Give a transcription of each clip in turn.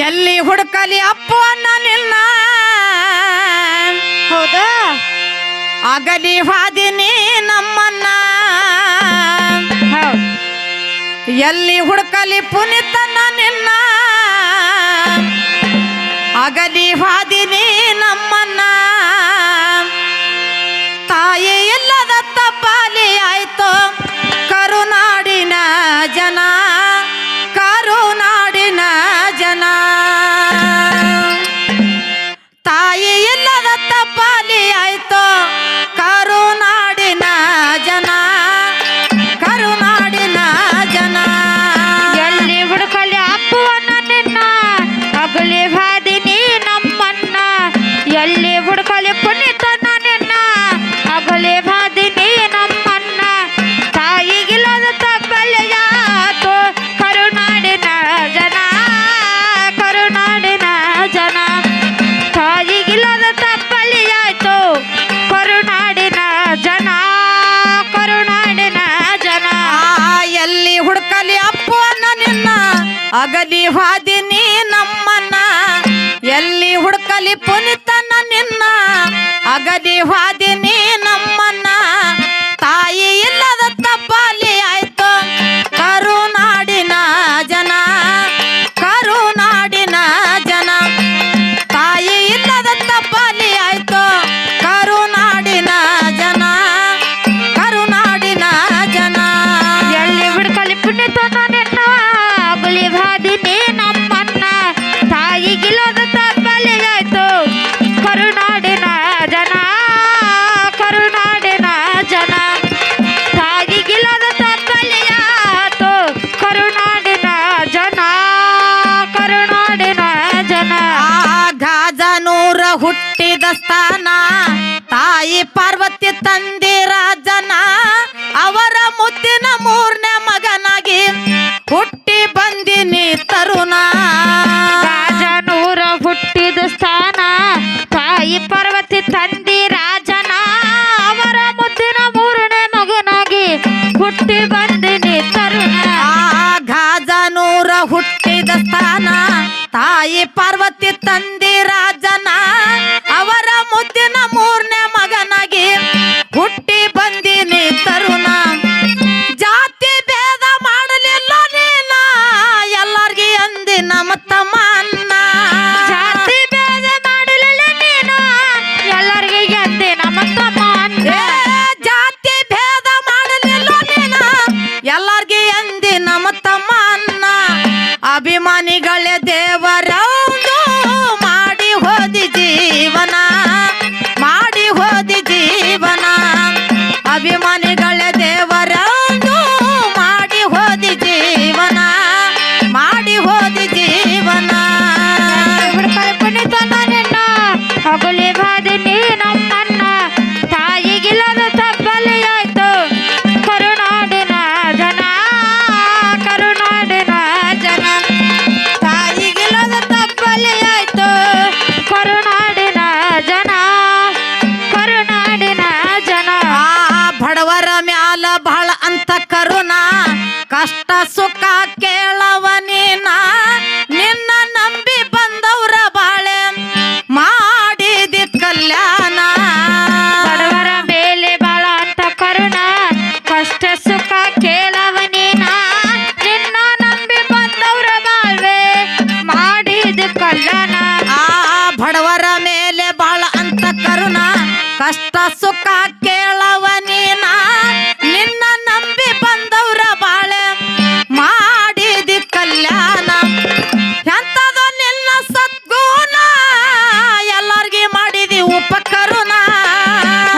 ಎಲ್ಲಿ ಹುಡುಕಲಿ ಅಪ್ಪು ಅನ್ನ ನಿನ್ನ ಹೌದಾ ಅಗಲಿ ಹಾದಿನಿ ನಮ್ಮನ್ನ ಹೌದು ಎಲ್ಲಿ ಹುಡುಕಲಿ ಪುನಿತನ ನಿನ್ನ ಅಗಲಿ ಹಾದಿನಿ ನಮ್ಮನ್ನ ತಾಯಿ ಇಲ್ಲದ ತಪ್ಪಾಲಿ ಆಯ್ತು ಕರುನಾಡಿನ ಜನ ಕರುನಾಡಿನ ಜನ ತಾಯಿ ಇಲ್ಲದ ತಪ್ಪಾಲಿ ಆಯ್ತು ಕರುನಾಡಿನ ಜನ ಕರುನಾಡಿನ ಜನ ಎಲ್ಲಿ ಹುಡುಕಲಿ ಅಪ್ಪುವನ್ನ ನಿನ್ನ ಅಗಲಿ ಹಾದಿನಿ ನಮ್ಮನ್ನ ಎಲ್ಲಿ ಹುಡುಕಲಿ ಪುನಿತನ ನಿನ್ನ ಅಗಲಿ ಹಾದಿನಿ ನಮ್ಮನ್ನ ತಾಯಿಗಿಲ್ಲದ ತಪ್ಪಲೆಯಾತು ಕರುನಾಡಿನ ಜನ ಕರುನಾಡಿನ ಜನ ತಾಯಿಗಿಲ್ಲದ ತಪ್ಪಲೆಯಾಯ್ತು ಕರುನಾಡಿನ ಜನ ಕರುನಾಡಿನ ಜನ ಎಲ್ಲಿ ಹುಡುಕಲಿ ಅಪ್ಪು ಅನ್ನ ನಿನ್ನ ಅಗಲಿ ಹಾದಿನಿ ನಮ್ಮನ್ನ ಎಲ್ಲಿ ಹುಡುಕಲಿ ಪುನಿತನ ನಿನ್ನ ಅಗಲಿ ಹಾದಿನಿ ನಮ್ಮನ್ನ ತಾಯಿ ಇಲ್ಲದ ತಪ್ಪಾಲಿ ಆಯ್ತು ಕರುನಾಡಿನ ಜನ ಕರುನಾಡಿನ ಜನ ತಾಯಿ ಇಲ್ಲದ ತಪ್ಪಾಲಿ ಆಯ್ತು ಕರುನಾಡಿನ ಜನ ಕರುನಾಡಿನ ಜನ ಎಲ್ಲಿ ಹುಡುಕಲಿ ಪುಣ್ಯತನ ನಿನ್ನ ಅಗಲಿ ಹಾದಿನಿ ನಮ್ಮನ್ನ ತಾಯಿಗಿಲ್ಲದ ತಪ್ಪಲೆಯಾಯ್ತು ಕರುನಾಡಿನ ಜನ ಕರುನಾಡಿನ ಜನ ತಾಯಿಗಿಲ್ಲದ ತಪ್ಪಲೆಯಾಯ್ತು ಕರುನಾಡಿನ ಜನ ಕರುನಾಡಿನ ಜನ ಗಾಜನೂರ ಹುಟ್ಟಿದ ಸ್ಥಾನ ತಾಯಿ ಪಾರ್ವತಿ ತಂದಿರಾಜನ ಅವರ ಮುದ್ದಿನ ಮೂರನೇ ಮಗನಾಗಿ ಹುಟ್ಟಿ ಬಂದಿನಿ ತರುಣ ರಾಜನೂರ ಹುಟ್ಟಿದ ಸ್ಥಾನ ತಾಯಿ ಪಾರ್ವತಿ ತಂದಿ ರಾಜನ ಅವರ ಮುದ್ದಿನ ಮೂರನೇ ಮಗನಾಗಿ ಹುಟ್ಟಿ ಬಂದಿನಿ ತರುಣ ಗಾಜನೂರ ಹುಟ್ಟಿದ ಸ್ಥಾನ ತಾಯಿ ಪಾರ್ವತಿ ತಂದಿರಾಜನ ಅವರ ಮುದ್ದಿನ ಮೂರನೇ ಮಗನಾಗಿ ಹುಟ್ಟಿ ಬಂದಿನಿ ತರುಣ ಜಾತಿ ಭೇದ ಮಾಡಲಿಲ್ಲ ನೀನ ಎಲ್ಲಾರ್ಗಿ ಅಂದಿ ನಮ್ಮ ತಮ್ಮನ್ನ ಜಾತಿ ಭೇದ ಮಾಡಲಿಲ್ಲ ನೀನು ಎಲ್ಲರಿಗೆ ಎಂದೆ ನಮ್ಮ ತಮ್ಮ ಅಂದೆ. ಜಾತಿ ಭೇದ ಮಾಡಲಿಲ್ಲ ನೀನ ಎಲ್ಲಾರ್ಗಿ ಅಂದಿ ನಮ್ಮ ತಮ್ಮನ್ನ ಅಭಿಮಾನಿಗಳೇ ದೇವರೌದು ಮಾಡಿ ಹೋದಿ ಜೀವನ ಮಾಡಿ ಹೋದಿ ಜೀವನ ಅಭಿಮಾನಿಗಳೇ ದೇವರೌದು ಮಾಡಿ ಹೋದಿ ಜೀವನ ಮಾಡಿ ಹೋದಿ ಜೀವನ ಹುಡುಕಲಿ ಪುಣ್ಯತನ ನಿನ್ನ ಅಗಲಿ ಹಾದಿನಿ ನಮ್ಮನ್ನ ತಾಯಿಗಿಲ್ಲದ ತಪ್ಪಲೆಯಾಯ್ತು ಕರುನಾಡಿನ ಜನ ಕರುನಾಡಿನ ಜನ ತಾಯಿಗಿಲ್ಲದ ತಪ್ಪಲೆಯಾಯ್ತು ಕರುನಾಡಿನ ಜನ ಕರುನಾಡಿನ ಜನ ಬಡವರ ಮ್ಯಾಲ ಬಹಳ ಅಂತ ಕರುಣ ಕಷ್ಟ ಸುಖ ಕೇಳವ ನೀನ ನಿನ್ನ ನಂಬಿ ಬಂದವ್ರ ಬಾಳೆ ಮಾಡಿದಿ ಕಲ್ಯಾಣ ಬಡವರ ಮೇಲೆ ಬಾಳ ಅಂತ ಕರುಣ ಕಷ್ಟ ಸುಖ ಕೇಳವ ನೀನ ನಿನ್ನ ನಂಬಿ ಬಂದವ್ರ ಬಾಳ್ವೆ ಮಾಡಿದ ಕಲ್ಯಾಣ ಬಡವರ ಮೇಲೆ ಬಾಳ ಅಂತ ಕರುಣ ಕಷ್ಟ ಸುಖ ಕೇಳವ ನೀನ ನಿನ್ನ ನಂಬಿ ಬಂದವ್ರ ಬಾಳೆ ಮಾಡಿದಿ ಕಲ್ಯಾಣ ಎಂತದೋ ನಿನ್ನ ಸದ್ಗುಣ ಎಲ್ಲಾರ್ಗಿ ಮಾಡಿದಿ ಉಪಕರುಣ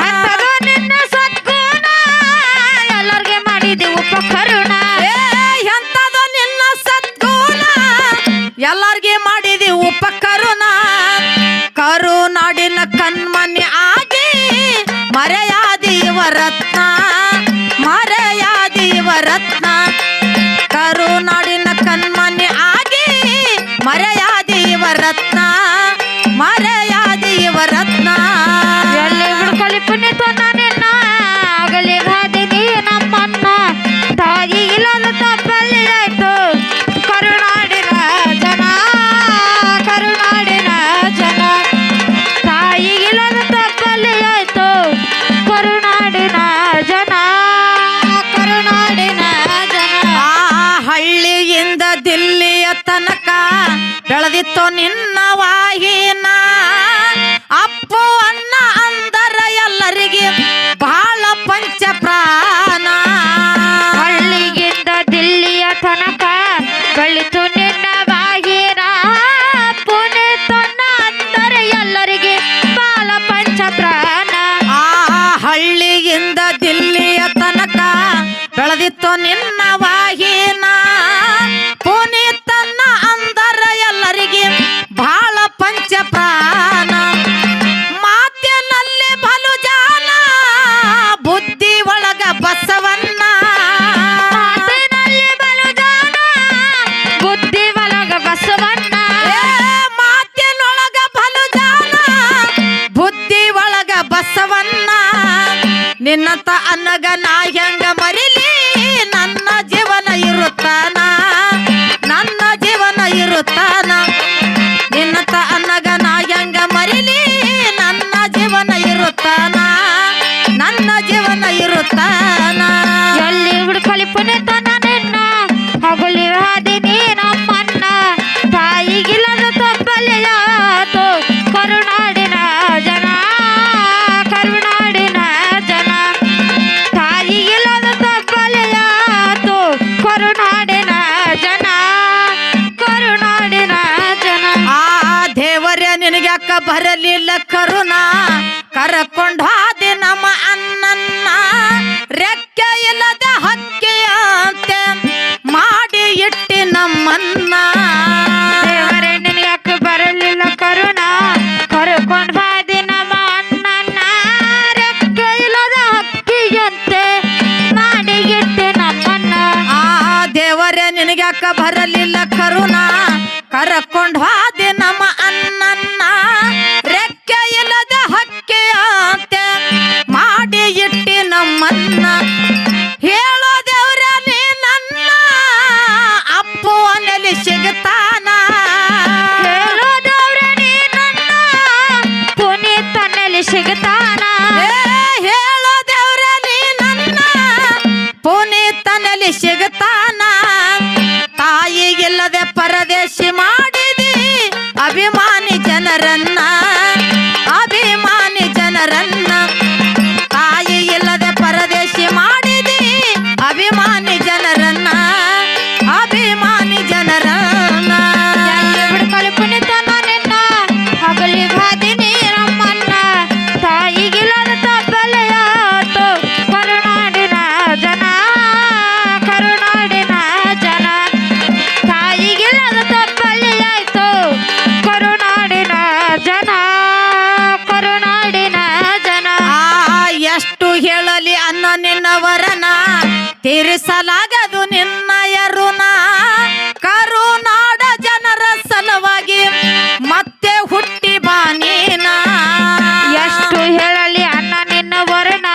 ಅಂತದು ನಿನ್ನ ಸದ್ಗುಣ ಎಲ್ಲರಿಗೆ ಮಾಡಿದೆ ಉಪಕರುಣ ಎಂತದೋ ನಿನ್ನ ಸದ್ಗುಣ ಎಲ್ಲಾರ್ಗಿ ಮಾಡಿದಿ ಉಪಕರುಣ ಕರುನಾಡಿನ ಕಣ್ಮನಿ ಆಗಿ ಮರೆಯಾದಿವ ರತ್ನ ಮರೆಯಾದಿವ ರತ್ನ ಕರುನಾಡಿನ ಕಣ್ಮನಿ ಆಗಿ ಮರೆಯಾದಿವ ರತ್ನ ಮರೆಯಾದಿವ ರತ್ನ ಎಲ್ಲಿ ಹುಡುಕಲಿ ಪುಣ್ಯತನ ನಿನ್ನ ಅಗಲಿ ಹಾದಿನಿ ನಮ್ಮನ್ನ ತಾಯಿ ಇಲ್ಲದ ತಪ್ಪಲೆಯಾಯ್ತು ಕರುನಾಡಿನ ಜನ ಬೆಳೆದಿತ್ತು ನಿನ್ನ ವಾಹಿನ ಅಪ್ಪು ಅನ್ನ ಅಂದರ ಎಲ್ಲರಿಗೆ ಬಹಳ ಪಂಚ ಪ್ರಾಣ ಹಳ್ಳಿಗಿಂದ ದಿಲ್ಲಿಯ ತನಕ ಬೆಳಿತು ನಿನ್ನ ಬಾಗಿರ ಪುನೀತನ ಅಂದರೆ ಎಲ್ಲರಿಗೆ ಬಾಲ ಪಂಚ ಪ್ರಾಣ ಆ ಹಳ್ಳಿಯಿಂದ ದಿಲ್ಲಿಯ ತನಕ ಬೆಳೆದಿತ್ತು ನಿನ್ನ ವಾಹಿನ ಪುನೀತನ್ನ ಅಂದರ ಎಲ್ಲರಿಗೆ ಬಹಳ ಪಂಚ ಪ್ರಾಣ ಮಾತಿನಲ್ಲಿ ಬಲು ಜಾಲ ಬುದ್ಧಿ ಒಳಗ ಬಸವನ್ನ ಮಾತಿನಲ್ಲಿ ಬಲು ಜಾಣ ಬುದ್ಧಿ ಒಳಗ ಬಸವಣ್ಣ ಮಾತಿನೊಳಗ ಬಲು ಜಾಲ ಬುದ್ಧಿ ಒಳಗ ಬಸವನ್ನ ನಿನ್ನಂತ ಅನ್ನಗ ನಾ ಹೆಂಗ ಮರಿಲಿ ನನ್ನ ಜೀವನ ಇರುತ್ತಾನ ನನ್ನ ಜೀವನ ಇರುತ್ತಾನ ನಿನ್ನಂತ ಅನ್ನಗ ನಾ ಹೆಂಗ ಮರಿಲಿ ನನ್ನ ಜೀವನ ಇರುತ್ತಾನ ನನ್ನ ಜೀವನ ಇರುತ್ತಾನ ಎಲ್ಲಿ ಹುಡುಕಲಿ ಪುನೀತನ ನಿನ್ನ ಹಗಲಿ ಹಾದಿನಿ ನಮ್ಮನ್ನ ತಾಯಿಗಿಲ್ಲದ ತಪ್ಪಲೆಯಾತು ಕರುನಾಡಿನ ಜನ ಕರುನಾಡಿನ ಜನ ತಾಯಿಗಿಲ್ಲದ ತಪ್ಪಲೆಯಾತು ಕರುನಾಡಿನ ಜನ ಕರುನಾಡಿನ ಜನ ಆ ದೇವರೇ ನಿನಗ್ಯಾಕ ಬರಲಿಲ್ಲ ಕರುಣ ಕರಕೊಂಡು ಹಾದಿ ನಮ್ಮ ಅನ್ನನ್ನ ರೆಕ್ಕೆ ಇಲ್ಲದ ಹಕ್ಕಿಯಂತೆ ಮಾಡಿ ಇಟ್ಟಿ ನಮ್ಮನ್ನ ದೇವರೇ ನಿನಗ್ಯಾಕೆ ಬರಲಿಲ್ಲ ಕರುಣ ಕರ್ಕೊಂಡ್ ಬಾದಿ ನಮ್ಮ ಅಣ್ಣನ್ನ ರೆಕ್ಕೆ ಇಲ್ಲದ ಹಕ್ಕಿಯಂತೆ ಮಾಡಿ ಇಟ್ಟೆ ನಮ್ಮನ್ನ ಆ ದೇವರೇ ನಿನಗ್ಯಾಕ ಬರಲಿಲ್ಲ ಕರುಣ ಕರಕೊಂಡು ಹಾದಿ ನಮ್ಮ ಅನ್ನನ್ನ ರೆಕ್ಕೆ ಇಲ್ಲದ ಹಕ್ಕಿಯಂತೆ ಮಾಡಿ ಇಟ್ಟಿ ನಮ್ಮನ್ನ ಹೇಳೋ ದೇವ್ರ ನೀ ನನ್ನ ಅಪ್ಪು ಅನ್ನಲಿ ಸಿಗ್ತಾನ ಹೇಳೋದವ್ರೆ ನೀ ನನ್ನ ಪುನೀತನಲ್ಲಿ ಸಿಗ್ತಾನ ಹೇಳೋ ದೇವ್ರ ನೀ ನನ್ನ ಪುನೀತನಲ್ಲಿ ಸಿಗ್ತಾನ ತಾಯಿಗಿಲ್ಲದೆ ಪರದೇಶಿ ಮಾಡಿದಿ ಅಭಿಮಾನಿ ಜನರನ್ನ ಅಭಿಮಾನಿ ಜನರನ್ನ ತಾಯಿ ಇಲ್ಲದೆ ಪರದೇಶಿ ಮಾಡಿದಿ ಅಭಿಮಾನಿ ಜನರನ್ನ ಅಭಿಮಾನಿ ಜನರನ್ನ ಎಲ್ಲಿ ಹುಡುಕಲಿ ಪುನೀತನ ನಿನ್ನ ಹಗಲಿ ಬಾದಿನಿ ನಮ್ಮನ್ನ ತಾಯಿಗಿಲ್ಲದ ತಪ್ಪಲೆಯಾತು ಕರುನಾಡಿನ ಜನ ಕರುನಾಡಿನ ಜನ ತಾಯಿಗಿಲ್ಲದ ತಪ್ಪಲೆಯಾಯ್ತು ಕರುನಾಡಿನ ಜನ ಕರುನಾಡಿನ ಜನ ಎಷ್ಟು ಹೇಳಲಿ ಅನ್ನ ನಿನ್ನವರನ ತೀರಿಸಲಾಗದು ನಿನ್ನಯ ಋಣ ಕರುನಾಡ ಜನರ ಸಲುವಾಗಿ ಮತ್ತೆ ಹುಟ್ಟಿ ಬಾನೀನ ಎಷ್ಟು ಹೇಳಲಿ ಅಣ್ಣ ನಿನ್ನ ವರ್ಣ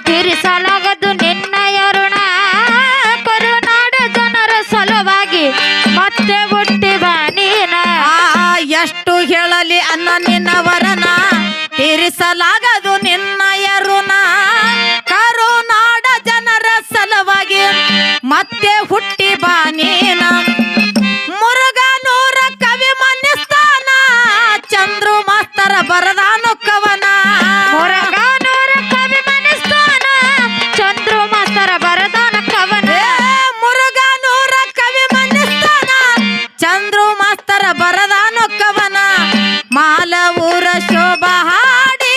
ತೀರಿಸಲಾಗದು ನಿನ್ನ ಋಣ ಕರುನಾಡ ಜನರ ಸಲುವಾಗಿ ಮತ್ತೆ ಹುಟ್ಟಿ ಬಾನೀನ ಎಷ್ಟು ಹೇಳಲಿ ಅನ್ನ ನಿನ್ನವರನ ತೀರಿಸಲಾಗದು ನಿನ್ನಯ ಋಣ ಕರುನಾಡ ಜನರ ಸಲುವಾಗಿ ಮತ್ತೆ ಹುಟ್ಟಿ ಬಾನೀನ ಮುರುಘನೂರ ಕವಿ ಮನ್ನಿಸ್ತಾನ ಚಂದ್ರು ಮಾಸ್ತರ ಬರದಾನು ಕವನ ಮುರುಘನೂರ ಕವಿ ಮನಸ್ತಾನ ಚಂದ್ರು ಮಾಸ್ತರ ಬರದಾನ ಕವನ ಮುರುಘನೂರ ಕವಿ ಮನ್ನಿಸ್ತಾನ ಚಂದ್ರು ಮಾಸ್ತರ ಬರದಾನು ಕವನ ಮಾಲವೂರ ಶೋಭಾ ಹಾಡಿ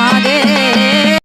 ಮಹಾದೇವ